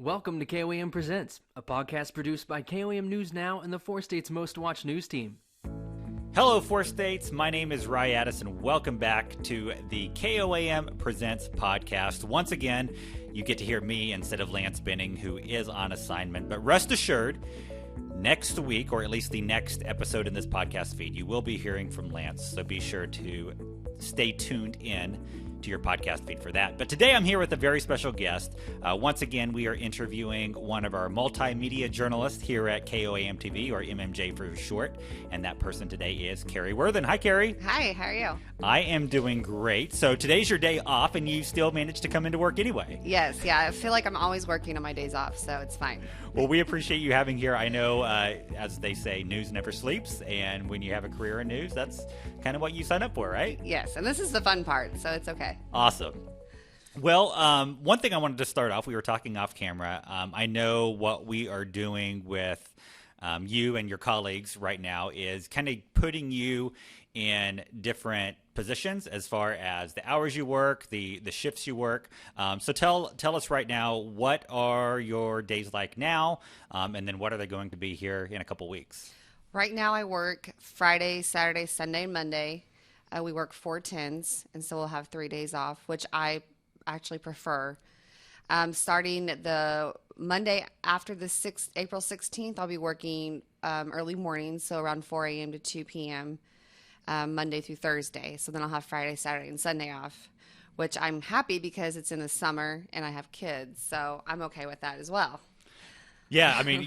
Welcome to KOAM Presents, a podcast produced by KOAM News Now and the 4 States' most watched news team. Hello, 4 States. My name is Rye Addis, and welcome back to the KOAM Presents podcast. Once again, you get to hear me instead of Lance Benning, who is on assignment. But rest assured, next week, or at least the next episode in this podcast feed, you will be hearing from Lance. So be sure to stay tuned in to your podcast feed for that. But today I'm here with a very special guest. Once again, we are interviewing one of our multimedia journalists here at KOAM TV, or MMJ for short, and that person today is Keri Worthen. Hi, Keri. Hi, how are you? I am doing great. So today's your day off, and you still managed to come into work anyway. Yes, yeah. I feel like I'm always working on my days off, so it's fine. Well, we appreciate you having here. I know, as they say, news never sleeps, and when you have a career in news, that's kind of what you sign up for, right? Yes, and this is the fun part, so it's okay. Awesome. Well, one thing I wanted to start off, we were talking off camera. I know what we are doing with you and your colleagues right now is kind of putting you in different positions as far as the hours you work, the shifts you work. So tell us right now, what are your days like now, and then what are they going to be here in a couple weeks? Right now I work Friday, Saturday, Sunday, and Monday. We work 4/10s, and so we'll have 3 days off, which I actually prefer. Starting the Monday after the April 16th, I'll be working early mornings, so around 4 a.m. to 2 p.m., Monday through Thursday. So then I'll have Friday, Saturday, and Sunday off, which I'm happy because it's in the summer and I have kids, so I'm okay with that as well. Yeah, I mean,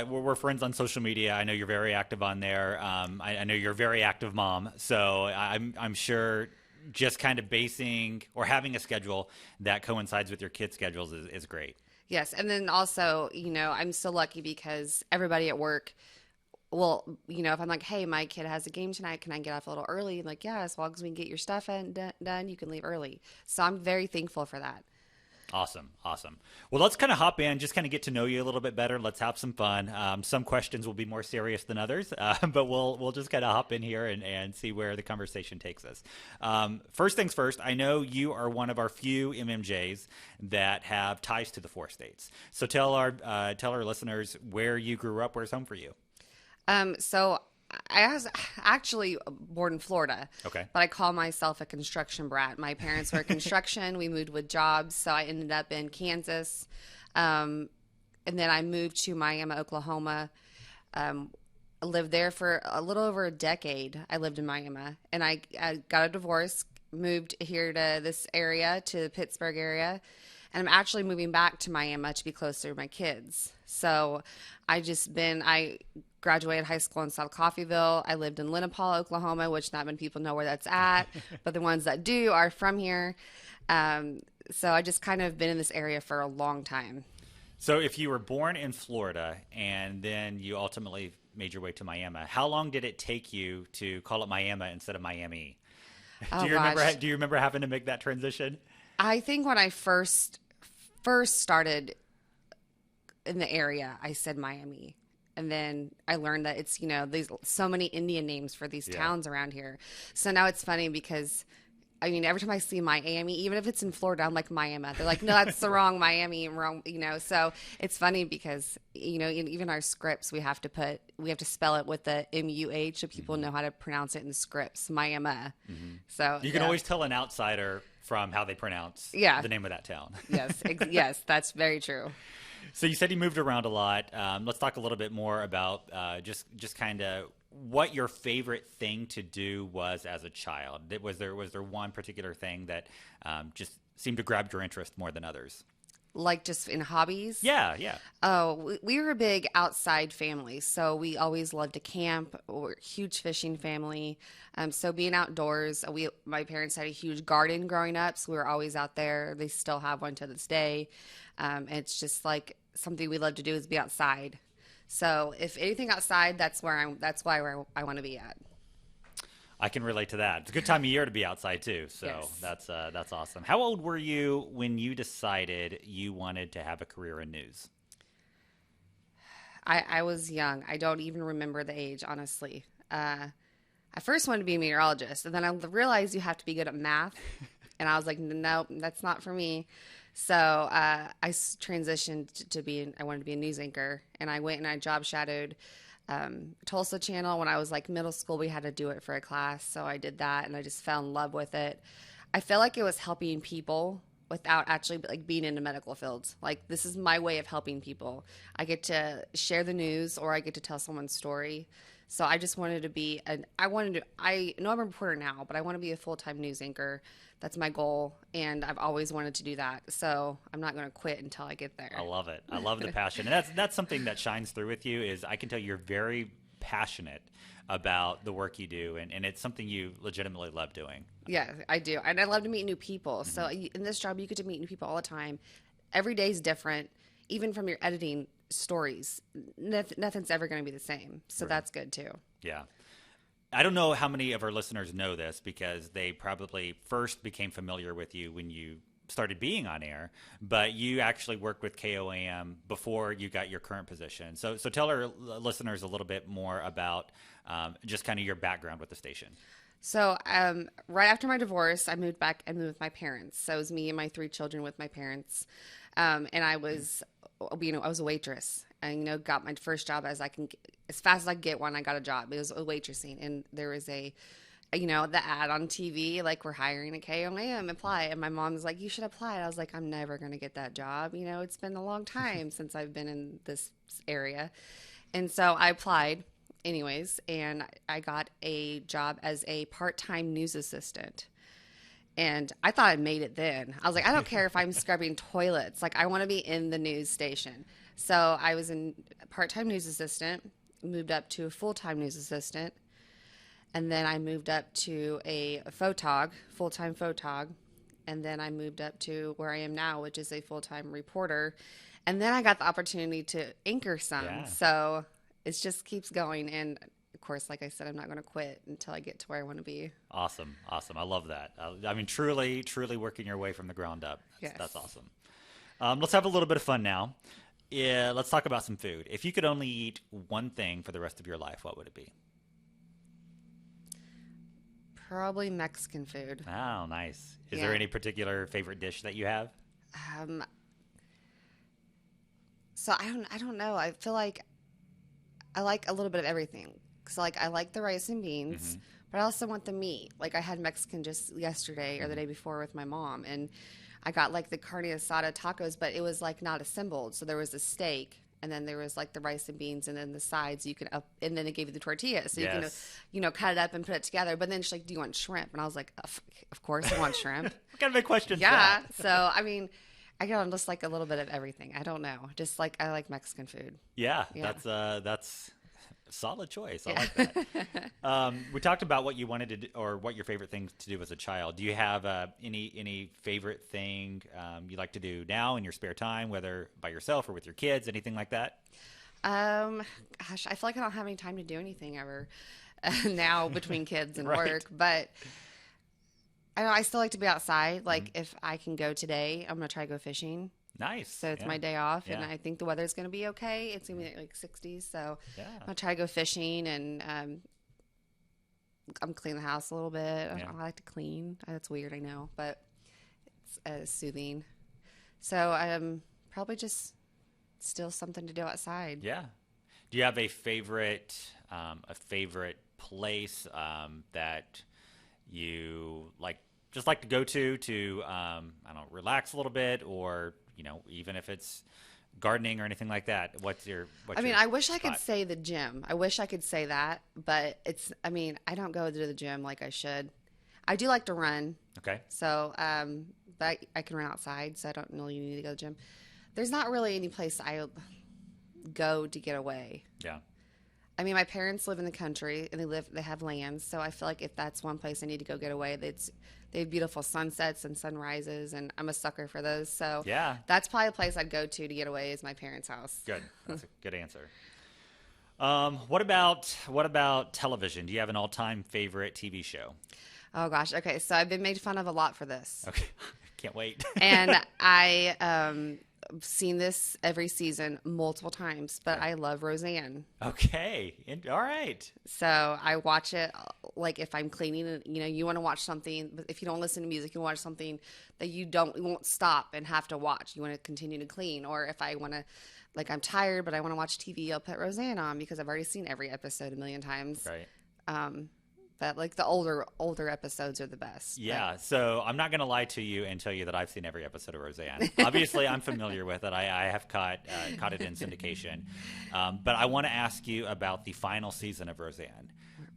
we're friends on social media. I know you're very active on there. I know you're a very active mom, so I'm sure just kind of basing or having a schedule that coincides with your kids' schedules is great. Yes, and then also, I'm so lucky because everybody at work, well, if I'm like, hey, my kid has a game tonight, can I get off a little early? I'm like, yeah, as long as we can get your stuff done, you can leave early. So I'm very thankful for that. Awesome. Well, let's kind of hop in, just kind of get to know you a little bit better. Let's have some fun. Some questions will be more serious than others, but we'll just kind of hop in here and see where the conversation takes us. First things first, I know you are one of our few MMJs that have ties to the 4 states. So tell our listeners where you grew up, where's home for you. So I was actually born in Florida, okay, but I call myself a construction brat. My parents were construction. We moved with jobs, so I ended up in Kansas, and then I moved to Miami, Oklahoma. I lived there for a little over a decade. I lived in Miami, and I got a divorce, moved here to this area, to the Pittsburgh area, and I'm actually moving back to Miami to be closer to my kids. So I graduated high school in South Coffeyville. I lived in Lenapaw, Oklahoma, which not many people know where that's at, but the ones that do are from here. So I just kind of been in this area for a long time. So if you were born in Florida and then you ultimately made your way to Miami, how long did it take you to call it Miami instead of Miami? Do you remember having to make that transition? I think when I first started in the area, I said Miami. And then I learned that it's, there's so many Indian names for these towns around here. So now it's funny because, every time I see Miami, even if it's in Florida, I'm like, Miami. They're like, no, that's the wrong Miami, wrong, So it's funny because, in even our scripts, we have to spell it with the MUH so people know how to pronounce it in scripts, Miami. Mm-hmm. So you can always tell an outsider from how they pronounce the name of that town. Yes, yes, that's very true. So you said you moved around a lot. Let's talk a little bit more about just kind of what your favorite thing to do was as a child. Was there one particular thing that just seemed to grab your interest more than others? Like just in hobbies? Yeah. Oh, we were a big outside family, so we always loved to camp. We're a huge fishing family. So being outdoors, my parents had a huge garden growing up, so we were always out there. They still have one to this day. It's just like something we love to do is be outside. So if anything outside, that's why I want to be at. I can relate to that. It's a good time of year to be outside too. So yes. That's awesome. How old were you when you decided you wanted to have a career in news? I was young. I don't even remember the age, honestly. I first wanted to be a meteorologist, and then I realized you have to be good at math. And I was like, no, that's not for me. So transitioned to being, I wanted to be a news anchor, and I went and I job shadowed Tulsa Channel. When I was like middle school, we had to do it for a class. So I did that and I just fell in love with it. I felt like it was helping people without actually like being in the medical fields. Like, this is my way of helping people. I get to share the news, or I get to tell someone's story. So I just wanted to be I know I'm a reporter now, but I want to be a full-time news anchor. That's my goal, and I've always wanted to do that. So I'm not going to quit until I get there. I love it. I love the passion. And that's something that shines through with you, is I can tell you're very passionate about the work you do, and it's something you legitimately love doing. Yeah, I do. And I love to meet new people. Mm-hmm. So in this job, you get to meet new people all the time. Every day is different, even from your editing stories. Nothing's ever going to be the same. So right. That's good too. Yeah. I don't know how many of our listeners know this, because they probably first became familiar with you when you started being on air, but you actually worked with KOAM before you got your current position. So tell our listeners a little bit more about just kind of your background with the station. So right after my divorce, I moved back and moved with my parents. So it was me and my 3 children with my parents. And I was, I was a waitress, and, got my first job as fast as I could get one. I got a job. It was a waitressing. And there was the ad on TV, like, we're hiring a KOAM, apply. And my mom was like, you should apply. And I was like, I'm never going to get that job. It's been a long time since I've been in this area. And so I applied anyways, and I got a job as a part-time news assistant. And I thought I made it then. I was like, I don't care if I'm scrubbing toilets. Like, I want to be in the news station. So I was a part-time news assistant, moved up to a full-time news assistant, and then I moved up to a full-time photog, and then I moved up to where I am now, which is a full-time reporter. And then I got the opportunity to anchor some. Yeah. So it just keeps going. And of course, like I said, I'm not going to quit until I get to where I want to be. Awesome. I love that. I mean, truly working your way from the ground up. That's awesome. Let's have a little bit of fun now. Yeah, let's talk about some food. If you could only eat one thing for the rest of your life, what would it be? Probably Mexican food. Oh, nice. Is there any particular favorite dish that you have? So I don't know. I feel like I like a little bit of everything. So, like, I like the rice and beans, but I also want the meat. Like, I had Mexican just yesterday or the day before with my mom, and I got, like, the carne asada tacos, but it was, like, not assembled. So there was a steak, and then there was, like, the rice and beans, and then the sides you can up, and then they gave you the tortillas. So you can, cut it up and put it together. But then she's like, do you want shrimp? And I was like, of course I want shrimp. What kind of a question? Yeah. So, I mean, I got just, like, a little bit of everything. I don't know. Just, like, I like Mexican food. Yeah. That's a solid choice. I like that. We talked about what you wanted to do, or what your favorite things to do as a child. Do you have any favorite thing you like to do now in your spare time, whether by yourself or with your kids, anything like that? Gosh, I feel like I don't have any time to do anything ever now between kids and right. work. But I still like to be outside. Like, if I can go today, I'm going to try to go fishing. Nice. So it's my day off, and I think the weather's going to be okay. It's going to be like 60s, so I'm going to try to go fishing, and I'm clean the house a little bit. I like to clean. That's weird, I know, but it's soothing. So probably just still something to do outside. Yeah. Do you have a favorite place that you like to go to I don't know, relax a little bit, or even if it's gardening or anything like that? I wish I could say the gym. I wish I could say that, but I don't go to the gym like I should. I do like to run. Okay. So, but I can run outside, so I don't really need to go to the gym. There's not really any place I go to get away. Yeah. I mean, my parents live in the country, and they have land, so I feel like if that's one place I need to go get away, they have beautiful sunsets and sunrises, and I'm a sucker for those. So that's probably a place I'd go to get away, is my parents' house. Good. That's a good answer. What about television? Do you have an all-time favorite TV show? Oh, gosh. Okay, so I've been made fun of a lot for this. Okay. Can't wait. And I seen this every season multiple times, but I love Roseanne. Okay. All right. So I watch it like if I'm cleaning, and you want to watch something, but if you don't listen to music, you watch something that you won't stop and have to watch. You want to continue to clean. Or if I want to, like I'm tired, but I want to watch TV, I'll put Roseanne on because I've already seen every episode a million times. Right. But like the older episodes are the best. Yeah, so I'm not going to lie to you and tell you that I've seen every episode of Roseanne. Obviously, I'm familiar with it. I have caught it in syndication. But I want to ask you about the final season of Roseanne.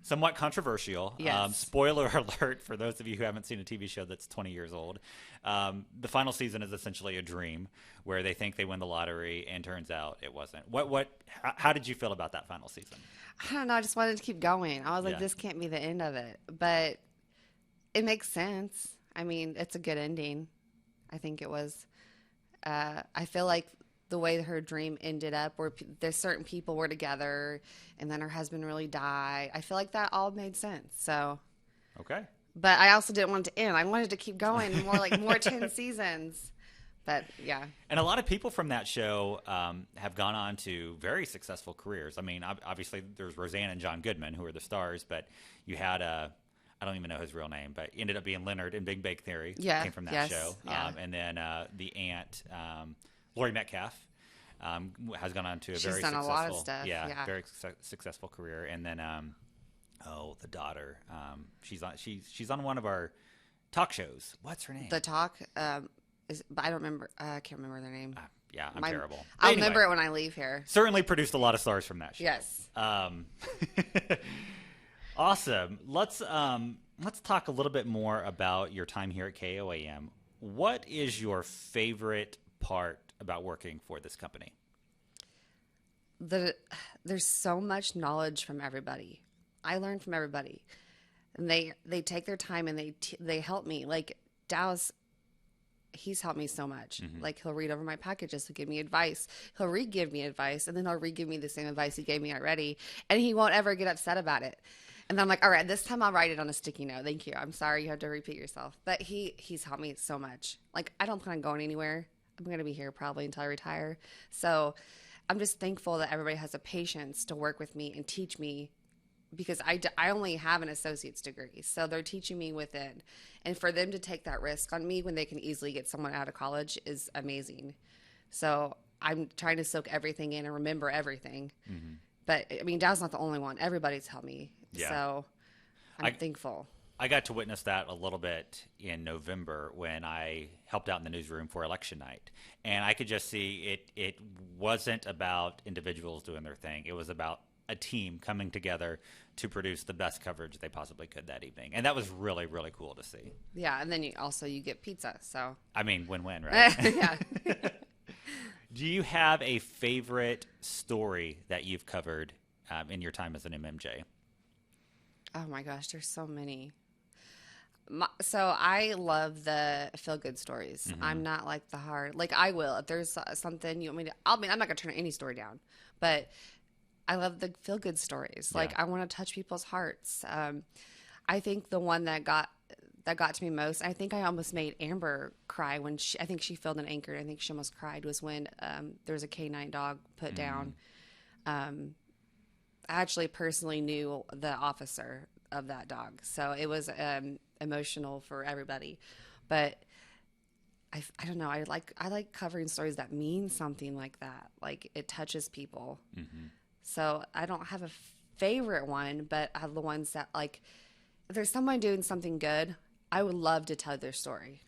Somewhat controversial. Yes. Spoiler alert for those of you who haven't seen a TV show that's 20 years old. The final season is essentially a dream where they think they win the lottery and turns out it wasn't. How did you feel about that final season? I don't know. I just wanted to keep going. I was like, Yeah. this can't be the end of it. But it makes sense. I mean, it's a good ending. I think it was. I feel like the way her dream ended up, where there's certain people were together and then her husband really died. I feel like that all made sense. So, Okay. but I also didn't want it to end. I wanted to keep going more 10 seasons. But yeah. And a lot of people from that show have gone on to very successful careers. I mean, obviously there's Roseanne and John Goodman, who are the stars, but you had I don't even know his real name, but ended up being Leonard in Big Bang Theory. Yeah, Came from that yes, show. yeah. And then the aunt, Lori Metcalf, has gone on to a She's very done successful, a lot of stuff, yeah. very successful career. And then, the daughter, she's on one of our talk shows. What's her name? The Talk, but I don't remember. I can't remember their name. Yeah, I'm terrible. I'll Anyway, remember it when I leave here. certainly produced a lot of stars from that show. Yes. Awesome. Let's talk a little bit more about your time here at KOAM. What is your favorite part about working for this company? There's so much knowledge from everybody. I learn from everybody, and they take their time and they help me. Like Dallas, he's helped me so much. Mm-hmm. Like he'll read over my packages, he'll give me advice, he'll re-give me advice, and then he'll re-give me the same advice he gave me already, and he won't ever get upset about it. And then I'm like, all right, this time I'll write it on a sticky note. Thank you. I'm sorry you had to repeat yourself. But he's helped me so much. Like I don't plan on going anywhere. I'm going to be here probably until I retire. So I'm just thankful that everybody has the patience to work with me and teach me, because I only have an associate's degree. So they're teaching me with it. And for them to take that risk on me when they can easily get someone out of college is amazing. So I'm trying to soak everything in and remember everything. Mm-hmm. But, I mean, Dow's not the only one. Everybody's helped me. Yeah. So I'm thankful. I got to witness that a little bit in November when I helped out in the newsroom for election night. And I could just see it wasn't about individuals doing their thing. It was about a team coming together to produce the best coverage they possibly could that evening. And that was really, really cool to see. Yeah, and then you get pizza. So I mean, win-win, right? yeah. Do you have a favorite story that you've covered in your time as an MMJ? Oh my gosh, there's so many. So I love the feel-good stories. Mm-hmm. I'm not like the hard. Like I will if there's something you want me to. I'm not gonna turn any story down, but I love the feel-good stories. Like Yeah. I want to touch people's hearts. I think the one that got to me most, I think I almost made Amber cry when I think she filled an anchor. I think she almost cried, was when there was a canine dog put down. I actually personally knew the officer of that dog, so it was emotional for everybody. But I don't know. I like covering stories that mean something like that. Like it touches people. Mm-hmm. So I don't have a favorite one, but I have the ones that, like, if there's someone doing something good, I would love to tell their story.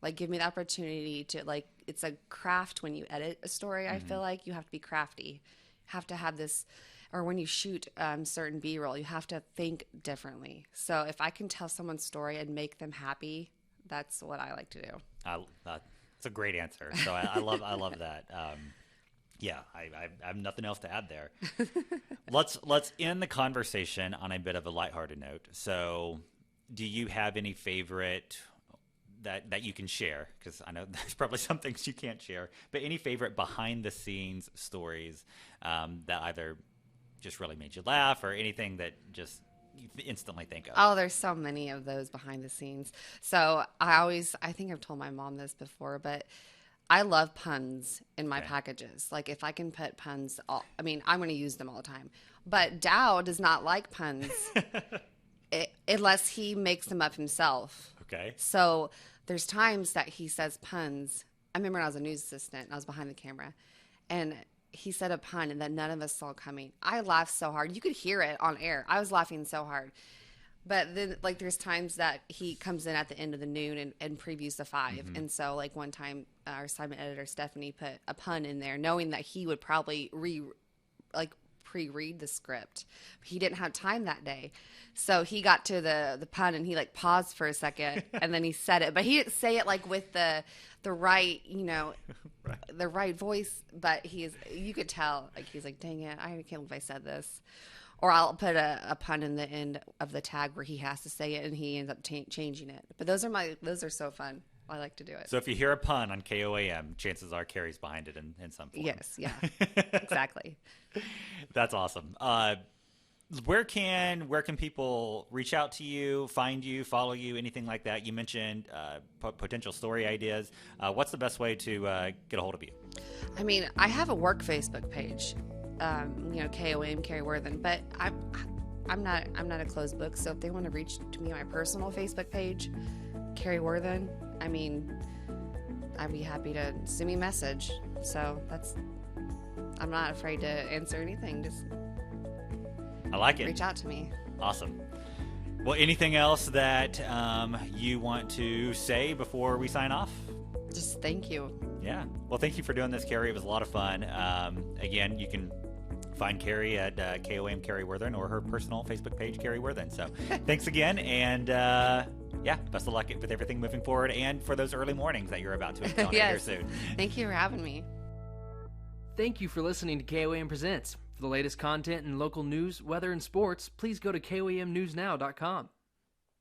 Like, give me the opportunity to, like, it's a craft when you edit a story. I feel like you have to be crafty. You have to have this, or when you shoot certain B-roll, you have to think differently. So if I can tell someone's story and make them happy, that's what I like to do. It's a great answer. So I love that. Yeah, I have nothing else to add there. Let's end the conversation on a bit of a lighthearted note. So, do you have any favorite that you can share? Because I know there's probably some things you can't share, but any favorite behind the scenes stories that either just really made you laugh or anything that just you instantly think of? Oh, there's so many of those behind the scenes. So I think I've told my mom this before, but I love puns in my Okay. packages. Like if I can put puns, I'm going to use them all the time. But Dow does not like puns unless he makes them up himself. Okay. So there's times that he says puns. I remember when I was a news assistant, I was behind the camera, and he said a pun and that none of us saw coming. I laughed so hard. You could hear it on air. I was laughing so hard. But then, like, there's times that he comes in at the end of the noon and previews the 5. Mm-hmm. And so, like, one time, our assignment editor, Stephanie, put a pun in there, knowing that he would probably pre-read the script. He didn't have time that day. So he got to the pun, and he, like, paused for a second, and then he said it. But he didn't say it, like, with the right, Right. the right voice. But you could tell, like, he's like, dang it, I can't believe I said this. Or I'll put a pun in the end of the tag where he has to say it and he ends up changing it. But those are so fun. I like to do it. So if you hear a pun on KOAM, chances are Keri's behind it in some form. Yes, yeah, exactly. That's awesome. Where can people reach out to you, find you, follow you, anything like that? You mentioned potential story ideas. What's the best way to get a hold of you? I mean, I have a work Facebook page. KOAM, Keri Worthen, but I'm not a closed book. So if they want to reach to me on my personal Facebook page, Keri Worthen, I mean, I'd be happy to send me a message. So I'm not afraid to answer anything. Just I like it. reach out to me. Awesome. Well, anything else that you want to say before we sign off? Just thank you. Yeah. Well, thank you for doing this, Keri. It was a lot of fun. Again, you can find Keri at KOAM Keri Worthen or her personal Facebook page, Keri Worthen. So thanks again. And best of luck with everything moving forward and for those early mornings that you're about to encounter here Yes. soon. Thank you for having me. Thank you for listening to KOAM Presents. For the latest content and local news, weather, and sports, please go to KOAMnewsnow.com.